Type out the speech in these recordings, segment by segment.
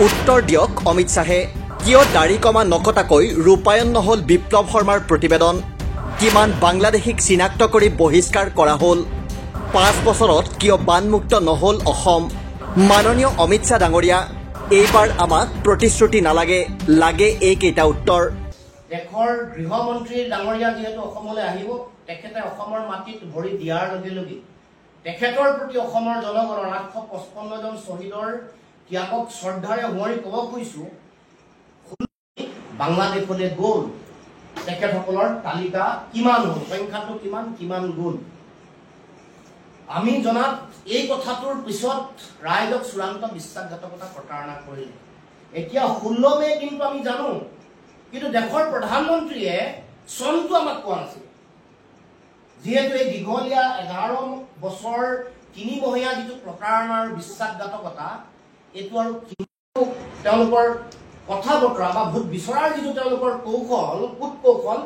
উত্তৰ দিয়ক অমিত শ্বাহে। কিয় দাড়ি কমা নকটাকৈ ৰূপায়ণ নহল বিপ্লৱ শৰ্মাৰ প্ৰতিবেদন? কিমান বাংলাদেশীক চিনাক্ত কৰি বহিষ্কাৰ কৰা হ'ল? 5 বছৰত কিয় বানমুক্ত নহল অসম? মাননীয় অমিত শ্বাহ ডাঙৰীয়া, এইবাৰ আমাক প্ৰতিশ্ৰুতি নালাগে, লাগে এইকেইটা উত্তৰ। দেশৰ গৃহমন্ত্ৰী ডাঙৰীয়া যেহেতু অসমলৈ আহিব, তেখেতে অসমৰ মাটিত ভৰি দিয়াৰ লগে লগে তেখেতৰ প্ৰতি অসমৰ জনগণৰ 855 জন শ্বহীদৰ ত্যাগক শ্ৰদ্ধাৰে সোঁৱৰি ক'ব খুজিছোঁ, বাংলাদেশলৈ গ'ল, তেখেতসকলৰ তালিকা কিমান হ'ল, সংখ্যাটো কিমান গ'ল। আমি জনাত এই কথাটোৰ পিছত ৰাইজক চূড়ান্ত বিশ্বাসঘাতকতা প্ৰতাৰণা কৰিলে। এতিয়া 16 মে কিন্তু আমি জানো, কিন্তু দেশৰ প্ৰধানমন্ত্ৰীয়ে চনটো আমাক কোৱা নাছিল। যিহেতু এই দীঘলীয়া 11 বছৰ 3 মহীয়া যিটো প্ৰতাৰণাৰ বিশ্বাসঘাতকতা, এইটো আৰু তেওঁলোকৰ কথা বতৰা বা ভোট বিচৰাৰ যিটো তেওঁলোকৰ কৌশল, কূটকৌশল,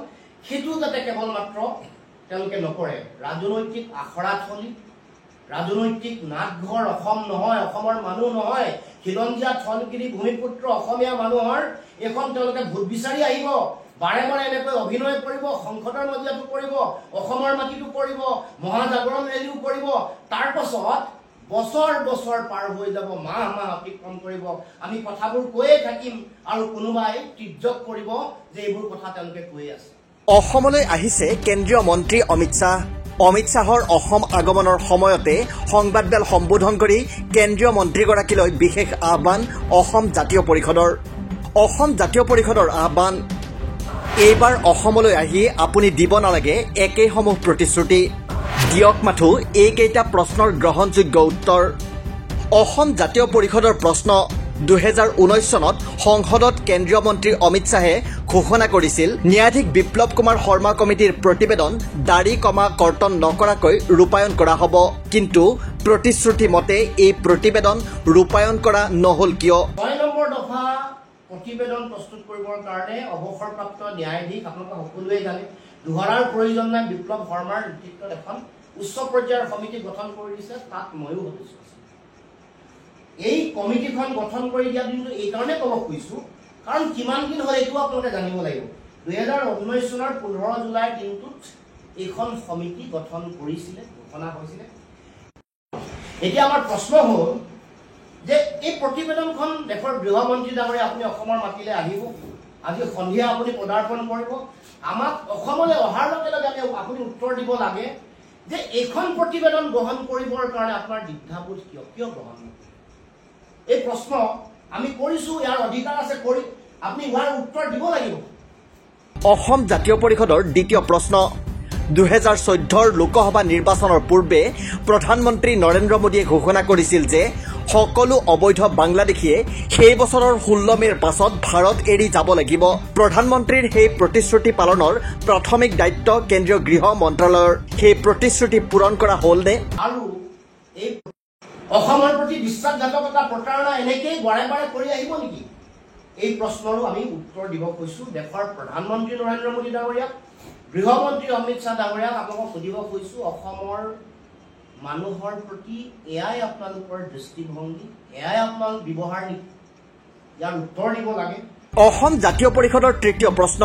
সেইটো যাতে কেৱল মাত্ৰ তেওঁলোকে নকৰে। ৰাজনৈতিক আখৰাথলী, ৰাজনৈতিক নাটঘৰ অসম নহয়, অসমৰ মানুহ নহয়, খিলঞ্জীয়া থলগিৰি ভূমিপুত্ৰ অসমীয়া মানুহৰ এখন তেওঁলোকে ভোট বিচাৰি আহিব, বাৰে বাৰে এনেকৈ অভিনয় কৰিব, সংসদৰ মজিয়াটো কৰিব, অসমৰ মাটিটো কৰিব, মহাজাগৰণ ৰেলীও কৰিব। তাৰ পাছত বছৰ বছৰ পাৰ হৈ যাব, মাহ মাহ অতিক্ৰম কৰিব, আমি কথাবোৰ কৈয়ে থাকিম আৰু কোনোবাই তিৰ্যক কৰিব যে এইবোৰ কথা তেওঁলোকে কৈ আছে। অসমলৈ আহিছে কেন্দ্ৰীয় মন্ত্ৰী অমিত শ্বাহ। অমিত শ্বাহৰ অসম আগমনৰ সময়তে সংবাদমেল সম্বোধন কৰি কেন্দ্ৰীয় মন্ত্ৰীগৰাকীলৈ বিশেষ আহ্বান অসম জাতীয় পৰিষদৰ। অসম জাতীয় পৰিষদৰ আহ্বান, এইবাৰ অসমলৈ আহি আপুনি দিব নালাগে একেইসমূহ প্ৰতিশ্ৰুতি, দিয়ক মাথো এইকেইটা প্ৰশ্নৰ গ্ৰহণযোগ্য উত্তৰ। অসম জাতীয় পৰিষদৰ প্ৰশ্ন, 2019 চনত সংসদত কেন্দ্ৰীয় মন্ত্ৰী অমিত শ্বাহে ঘোষণা কৰিছিল, ন্যায়াধীশ বিপ্লৱ কুমাৰ শৰ্মা কমিটিৰ প্ৰতিবেদন দাড়ি কমা কৰ্তন নকৰাকৈ ৰূপায়ণ কৰা হ'ব। কিন্তু প্ৰতিশ্ৰুতি মতে এই প্ৰতিবেদন ৰূপায়ণ কৰা নহ'ল কিয়? 6 নম্বৰ দফা প্ৰতিবেদন প্ৰস্তুত কৰিবৰ কাৰণে অৱসৰপ্ৰাপ্ত ন্যায়াধীশ, আপোনালোকে সকলোৱে জানে, দোহৰাৰ প্ৰয়োজন নাই, বিপ্লৱ শৰ্মাৰ নেতৃত্বত এখন উচ্চ পৰ্যায়ৰ সমিতি গঠন কৰি দিছে, তাত ময়ো সদস্য আছোঁ। এই কমিটিখন গঠন কৰি দিয়া দিনটো এইকাৰণে ক'ব খুজিছোঁ, কাৰণ কিমান দিন হ'ল এইটো আপোনালোকে জানিব লাগিব। 2019 চনৰ 15 জুলাইৰ দিনটোত এইখন সমিতি গঠন কৰিছিলে, ঘোষণা হৈছিলে। এতিয়া আমাৰ প্ৰশ্ন হ'ল যে এই প্ৰতিবেদনখন দেশৰ গৃহমন্ত্ৰী ডাঙৰীয়া, আপুনি অসমৰ মাটিলৈ আহিব, আজি সন্ধিয়া আপুনি পদাৰ্পণ কৰিব, আমাক অসমলৈ অহাৰ লগে লগে আপুনি উত্তৰ দিব লাগে যে এইখন প্ৰতিবেদন গ্ৰহণ কৰিবৰ কাৰণে আপোনাৰ দ্বিধাবোধ কিয় গ্ৰহণ নকৰে? এই প্ৰশ্ন আমি কৰিছোঁ, ইয়াৰ অধিকাৰ আছে, কৰি আপুনি ইয়াৰ উত্তৰ দিব লাগিব। অসম জাতীয় পৰিষদৰ দ্বিতীয় প্ৰশ্ন, 2014 লোকসভা নিৰ্বাচনৰ পূৰ্বে প্ৰধানমন্ত্ৰী নৰেন্দ্ৰ মোদীয়ে ঘোষণা কৰিছিল যে সকলো অবৈধ বাংলাদেশীয়ে সেই বছৰৰ 16 মেৰ পাছত ভাৰত এৰি যাব লাগিব। প্ৰধানমন্ত্ৰীৰ সেই প্ৰতিশ্ৰুতি পালনৰ প্ৰাথমিক দায়িত্ব কেন্দ্ৰীয় গৃহ মন্ত্ৰালয়ৰ। সেই প্ৰতিশ্ৰুতি পূৰণ কৰা হ'লনে? আৰু এই অসমৰ প্ৰতি বিশ্বাসঘাতকতা প্ৰতাৰণা এনেকেই বাৰে বাৰে কৰি আহিব নেকি? এই প্ৰশ্নৰো আমি উত্তৰ দিব খুজিছোঁ দেশৰ প্ৰধানমন্ত্ৰী নৰেন্দ্ৰ মোদী ডাঙৰীয়াক, গৃহমন্ত্ৰী অমিত শ্বাহ ডাঙৰীয়াক আপোনালোকক সুধিব খুজিছোঁ, অসমৰ মানুহৰ প্ৰতি এয়াই আপোনালোকৰ দৃষ্টিভংগী, এয়াই আপোনালোক ব্যৱহাৰ নেকি? ইয়াৰ উত্তৰ দিব লাগে। অসম জাতীয় পৰিষদৰ তৃতীয় প্ৰশ্ন,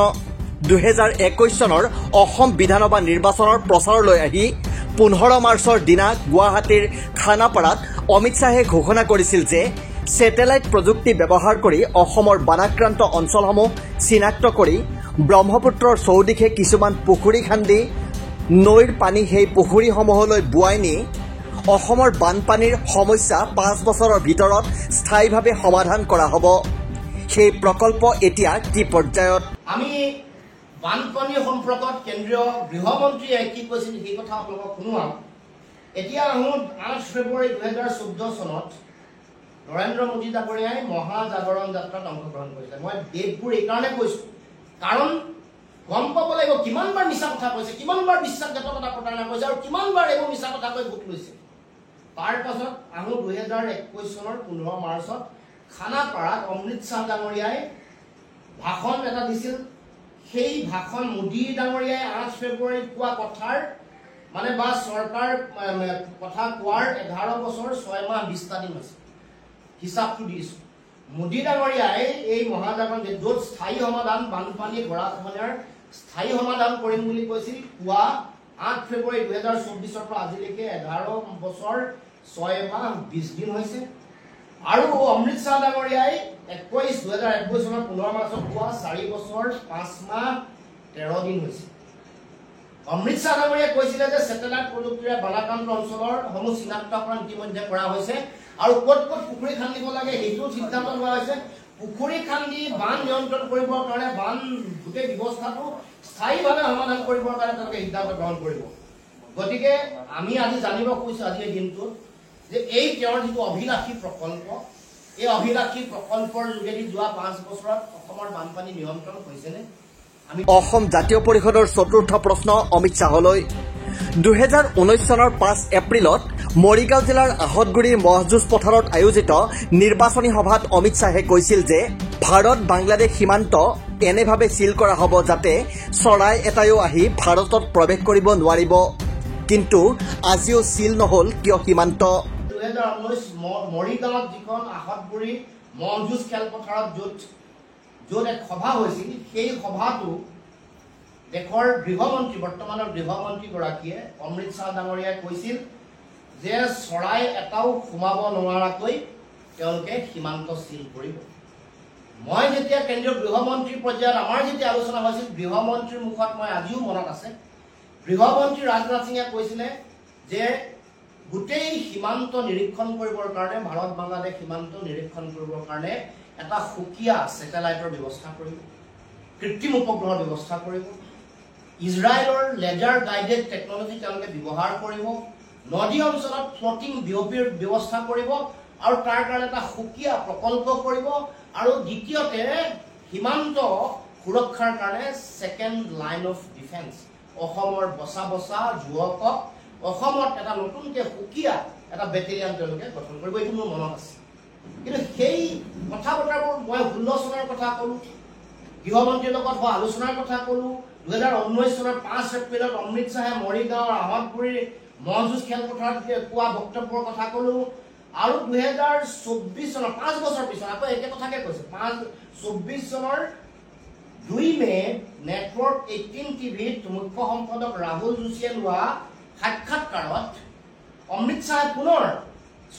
2021 চনৰ অসম বিধানসভা নিৰ্বাচনৰ প্ৰচাৰলৈ আহি 15 মাৰ্চৰ দিনা গুৱাহাটীৰ খানাপাৰাত অমিত শ্বাহে ঘোষণা কৰিছিল যে ছেটেলাইট প্ৰযুক্তি ব্যৱহাৰ কৰি অসমৰ বানাক্ৰান্ত অঞ্চলসমূহ চিনাক্ত কৰি ব্ৰহ্মপুত্ৰৰ চৌদিশে কিছুমান পুখুৰী খান্দি নৈৰ পানী সেই পুখুৰীসমূহলৈ বোৱাই নি অসমৰ বানপানীৰ সমস্যা 5 বছৰৰ ভিতৰত স্থায়ীভাৱে সমাধান কৰা হ'ব। সেই প্ৰকল্প এতিয়া কি পৰ্যায়ত? আমি বানপানী সম্পৰ্কত কেন্দ্ৰীয় গৃহমন্ত্ৰীয়ে কি কৈছিল সেই কথা আপোনালোকক শুনোৱাম। এতিয়া আহোঁ 8 ফেব্ৰুৱাৰী 2014 চনত নৰেন্দ্ৰ মোদী ডাঙৰীয়াই মহাজাগৰণ যাত্ৰাত অংশগ্ৰহণ কৰিছে। মই ডেটবোৰ এইকাৰণে কৈছোঁ, কাৰণ গম পাব লাগিব কিমানবাৰ মিছা কথা কৈছে, কিমানবাৰ বিশ্বাসঘাতকতা প্ৰতাৰণা কৰিছে আৰু কিমানবাৰ এইবোৰ মিছা কথা কৈ ভোট লৈছে। তাৰ পাছত আহোঁ 2021 চনৰ 15 মাৰ্চত খানাপাৰাত অমৃত শ্বাহ ডাঙৰীয়াই ভাষণ এটা দিছিল। সেই ভাষণ মোদী ডাঙৰীয়াই 8 ফেব্ৰুৱাৰীত কোৱা কথাৰ মানে বা চৰকাৰ কথা কোৱাৰ 11 বছৰ 6 মাহ 20টা দিন আছে। হিচাপটো দিছোঁ। মোদী ডাঙৰীয়াই এই মহাজাগৰণ য'ত স্থায়ী সমাধান বানপানী গৰাখহনীয়াৰ স্থায়ী সমাধান কৰিম বুলি কৈছিল পুৱা 8 ফেব্ৰুৱাৰী 2024 পৰা আজিলৈকে 11 বছৰ 6 মাহ 20 দিন হৈছে আৰু অমৃত শ্বাহ ডাঙৰীয়াই 2021 চনৰ 15 মাৰ্চত পুৱা 4 বছৰ 5 মাহ 13 দিন হৈছে অমৃত শ্বাহ ডাঙৰীয়াই কৈছিলে যে স্যাটেলাইট প্ৰযুক্তিৰে বালাকান্ত অঞ্চলৰ সমূহ চিনাক্তকৰণ ইতিমধ্যে কৰা হৈছে আৰু ক'ত ক'ত পুখুৰী খান্দিব লাগে সেইটো সিদ্ধান্ত লোৱা হৈছে পুখুৰী খান্দি বান নিয়ন্ত্ৰণ কৰিবৰ কাৰণে বান গোটেই ব্যৱস্থাটো স্থায়ীভাৱে সমাধান কৰিবৰ কাৰণে তেওঁলোকে সিদ্ধান্ত গ্ৰহণ কৰিব গতিকে আমি আজি জানিব খুজিছো আজিৰ দিনটোত যে এই তেওঁৰ যিটো অভিলাষী প্ৰকল্প এই অভিলাষী প্ৰকল্পৰ যোগেদি যোৱা 5 বছৰত অসমৰ বানপানী নিয়ন্ত্ৰণ হৈছেনে অসম জাতীয় পৰিষদৰ চতুৰ্থ প্ৰশ্ন অমিত শ্বাহলৈ 2019 চনৰ 5 এপ্ৰিলত মৰিগাঁও জিলাৰ আহতগুৰিৰ মহযুঁজ পথাৰত আয়োজিত নিৰ্বাচনী সভাত অমিত শ্বাহে কৈছিল যে ভাৰত বাংলাদেশ সীমান্ত এনেভাৱে সিল কৰা হ'ব যাতে চৰাই এটাইও আহি ভাৰতত প্ৰৱেশ কৰিব নোৱাৰিব কিন্তু আজিও সিল নহল কিয় সীমান্ত 2019 মৰিগাঁৱত যিখন আহতগুৰি মহযুঁজ খেলপথাৰত য'ত এক সভা হৈছিল সেই সভাটো দেশৰ গৃহমন্ত্ৰী বৰ্তমানৰ গৃহমন্ত্ৰীগৰাকীয়ে অমৃত শ্বাহ ডাঙৰীয়াই কৈছিল যে চৰাই এটাও সোমাব নোৱাৰাকৈ তেওঁলোকে সীমান্ত সিল কৰিব মই যেতিয়া কেন্দ্ৰীয় গৃহমন্ত্ৰী পৰ্যায়ত আমাৰ যেতিয়া আলোচনা হৈছিল গৃহমন্ত্ৰীৰ মুখত মই আজিও মনত আছে গৃহমন্ত্ৰী ৰাজনাথ সিঙে কৈছিলে যে গোটেই সীমান্ত নিৰীক্ষণ কৰিবৰ কাৰণে ভাৰত বাংলাদেশ সীমান্ত নিৰীক্ষণ কৰিবৰ কাৰণে এটা সুকীয়া স্যাটেলাইটৰ ব্যৱস্থা কৰিব কৃত্ৰিম উপগ্ৰহৰ ব্যৱস্থা কৰিব ইজৰাইলৰ লেজাৰ গাইডেড টেকনলজি তেওঁলোকে ব্যৱহাৰ কৰিব নদী অঞ্চলত ফ্লোটিং বিঅপিৰ ব্যৱস্থা কৰিব আৰু তাৰ কাৰণে এটা সুকীয়া প্ৰকল্প কৰিব আৰু দ্বিতীয়তে সীমান্ত সুৰক্ষাৰ কাৰণে সেকেন্ড লাইন অফ ডিফেন্স অসমৰ বচা যুৱকক অসমত এটা নতুনকৈ সুকীয়া এটা বেটেলিয়ান তেওঁলোকে গঠন কৰিব এইটো মোৰ মনত আছে কিন্তু সেই কথা বতৰাবোৰ মই 16 চনৰ কথা ক'লো গৃহমন্ত্ৰীৰ লগত হোৱা আলোচনাৰ কথা ক'লো 2019 চনৰ 5 এপ্ৰিলত অমৃত শ্বাহে মৰিগাঁৱৰ আহতগুৰিৰ মহযুঁজ খেলপথাৰত কোৱা বক্তব্যৰ কথা ক'লো আৰু 2024 চনৰ 5 বছৰ পিছত আকৌ একে কথাকে কৈছে 24 চনৰ 2 মে নেটৱৰ্ক 18 টিভিত মুখ্য সম্পাদক ৰাহুল যোশীয়ে লোৱা সাক্ষাৎকাৰত অমৃত শ্বাহে পুনৰ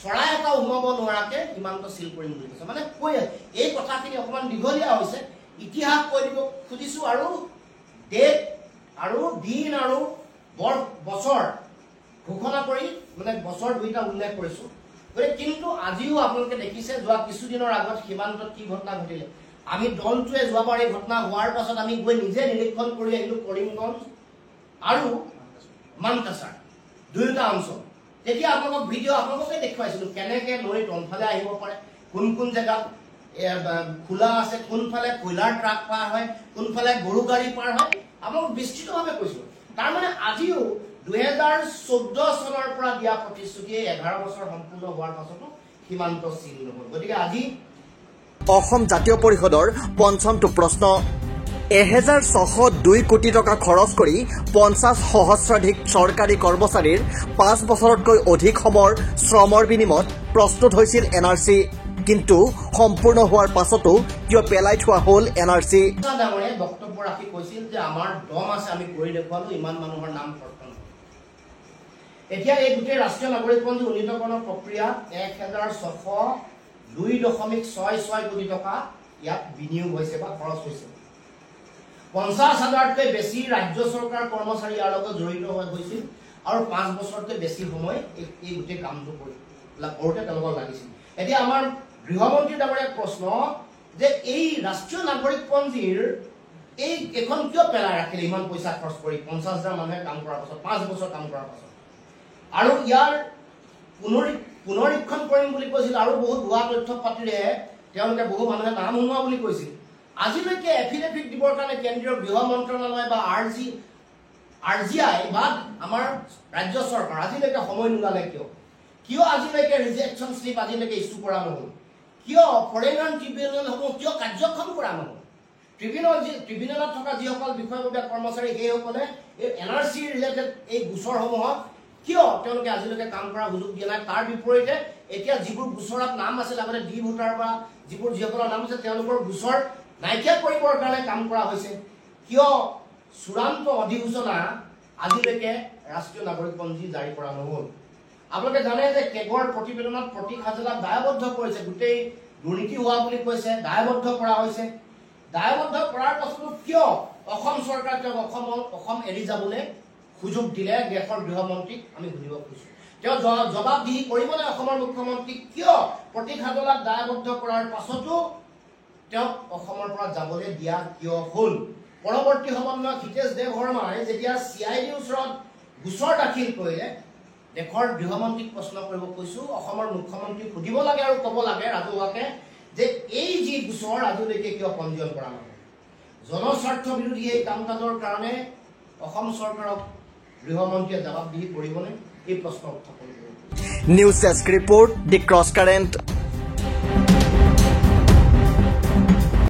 চৰাই এটা সোমাব নোৱাৰাকে সীমান্ত সিল কৰিম বুলি কৈছে মানে কৈ এই কথাখিনি অকমান দীঘলীয়া হৈছে ইতিহাস কৈ দিব খুজিছো আৰু ডেট আৰু দিন আৰু বছৰ ঘোষণা কৰি মানে বছৰ দুইটা উল্লেখ কৰিছো কিন্তু আজিও আপোনালোকে দেখিছে যোৱা কিছুদিনৰ আগত সীমান্তত কি ঘটনা ঘটিলে আমি দলটোৱে যোৱাবাৰ এই ঘটনা হোৱাৰ পাছত আমি গৈ নিজে নিৰীক্ষণ কৰি আহিলো কৰিমগঞ্জ আৰু মানকাছাৰ দুয়োটা অঞ্চল তেতিয়া আপোনালোকক ভিডিঅ' আপোনালোকে দেখুৱাইছিলো কেনেকৈ নৈ তলফালে আহিব পাৰে কোন জেগাত খোলা আছে কোনফালে কয়লাৰ ট্ৰাক পাৰ হয় কোনফালে গৰু গাড়ী পাৰ হয় আপোনালোক বিস্তৃতভাৱে কৈছো তাৰমানে আজিও 2014 চনৰ পৰা দিয়া প্ৰতিশ্ৰুতিয়ে 11 বছৰ সম্পূৰ্ণ হোৱাৰ পাছতো সীমান্ত সিল নহল গতিকে আজি অসম জাতীয় পৰিষদৰ পঞ্চমটো প্ৰশ্ন 1602 কোটি টকা খৰচ কৰি 50 সহস্ৰাধিক চৰকাৰী কৰ্মচাৰীৰ 5 বছৰতকৈ অধিক সময়ৰ শ্ৰমৰ বিনিময়ত প্ৰস্তুত হৈছিল এনআৰচি কিন্তু সম্পূৰ্ণ হোৱাৰ পাছতো কিয় পেলাই থোৱা হ'ল এনআৰচি ডাঙৰীয়াই বক্তব্য ৰাখি কৈছিল যে আমাৰ দম আছে আমি কৰি দেখুৱালো ইমান মানুহৰ নাম কৰ্তন এতিয়া এই গোটেই ৰাষ্ট্ৰীয় নাগৰিকপঞ্জী উন্নীতকৰণৰ প্ৰক্ৰিয়া 1602.66 কোটি টকা ইয়াত বিনিয়োগ হৈছে বা খৰচ হৈছে 50,000তকৈ বেছি ৰাজ্য চৰকাৰ কৰ্মচাৰী ইয়াৰ লগত জড়িত হৈছিল আৰু 5 বছৰতকৈ বেছি সময় এই গোটেই কামটো কৰোঁতে তেওঁলোকক লাগিছিল এতিয়া আমাৰ গৃহমন্ত্ৰী ডাঙৰীয়াৰ প্ৰশ্ন যে এই ৰাষ্ট্ৰীয় নাগৰিকপঞ্জীৰ এই এখন কিয় পেলাই ৰাখিলে ইমান পইচা খৰচ কৰি 50,000 মানুহে কাম কৰাৰ পাছত 5 বছৰ কাম কৰাৰ পাছত আৰু ইয়াৰ পুনৰীক্ষণ কৰিম বুলি কৈছিল আৰু বহুত ভুৱা তথ্য পাতিৰে তেওঁলোকে বহু মানুহে নাম শুনোৱা বুলি কৈছিল আজিলৈকে এফিডেভিট দিবৰ কাৰণে কেন্দ্ৰীয় গৃহ মন্ত্ৰণালয় বা আৰজিআই বা আমাৰ ৰাজ্য চৰকাৰ আজিলৈকে সময় নোলালে কিয় আজিলৈকে ৰিজেকশ্যন স্লিপ আজিলৈকে ইছ্যু কৰা নহ'ল কিয় ফৰেইনাৰ ট্ৰিবিউনেলসমূহ কিয় কাৰ্যক্ষম কৰা নহ'ল ট্ৰিবিউনেলত থকা যিসকল বিষয়ববীয়া কৰ্মচাৰী সেইসকলে এই এনআৰচি ৰিলেটেড এই গোচৰসমূহত কিয় তেওঁলোকে আজিলৈকে কাম কৰাৰ সুযোগ দিয়া নাই তাৰ বিপৰীতে এতিয়া যিবোৰ গোচৰত নাম আছিল আগতে ডি ভোটাৰ বা যিসকলৰ নাম আছে তেওঁলোকৰ গোচৰ নাইকিয়া কৰিবৰ কাৰণে কাম কৰা হৈছে কিয় চূড়ান্ত অধিসূচনা আজিলৈকে ৰাষ্ট্ৰীয় নাগৰিকপঞ্জী জাৰি কৰা নহ'ল আপোনালোকে জানে যে কেগৰ প্ৰতিবেদনত প্ৰতীক হাজেলাক দায়বদ্ধ কৰিছে গোটেই দুৰ্নীতি হোৱা বুলি কৈছে দায়বদ্ধ কৰা হৈছে দায়বদ্ধ কৰাৰ পাছতো কিয় অসম চৰকাৰে তেওঁক অসম এৰি যাবলৈ সুযোগ দিলে দেশৰ গৃহমন্ত্ৰীক আমি সুধিব খুজিছোঁ তেওঁ জবাবদিহি কৰিবনে অসমৰ মুখ্যমন্ত্ৰীক কিয় প্ৰতীক হাজেলাক দায়বদ্ধ কৰাৰ পাছতো তেওঁক অসমৰ পৰা যাবলৈ দিয়া কিয় হ'ল পৰৱৰ্তী সমন্বয়ক হিতেশ দেৱ শৰ্মাই যেতিয়া CIDৰ ওচৰত গোচৰ দাখিল কৰিলে দেশৰ গৃহমন্ত্ৰীক প্ৰশ্ন কৰিব কৈছোঁ অসমৰ মুখ্যমন্ত্ৰীক সুধিব লাগে আৰু ক'ব লাগে ৰাজহুৱাকে যে এই যি গোচৰ আজিলৈকে কিয় পঞ্জীয়ন কৰা নহয় জনস্বাৰ্থ বিৰোধী এই কাম কাজৰ কাৰণে অসম চৰকাৰক গৃহমন্ত্ৰীয়ে জবাবদিহি কৰিবনে এই প্ৰশ্ন উত্থাপন কৰিব নিউজ ডেস্ক ৰিপোৰ্ট দি ক্ৰছ কাৰেণ্ট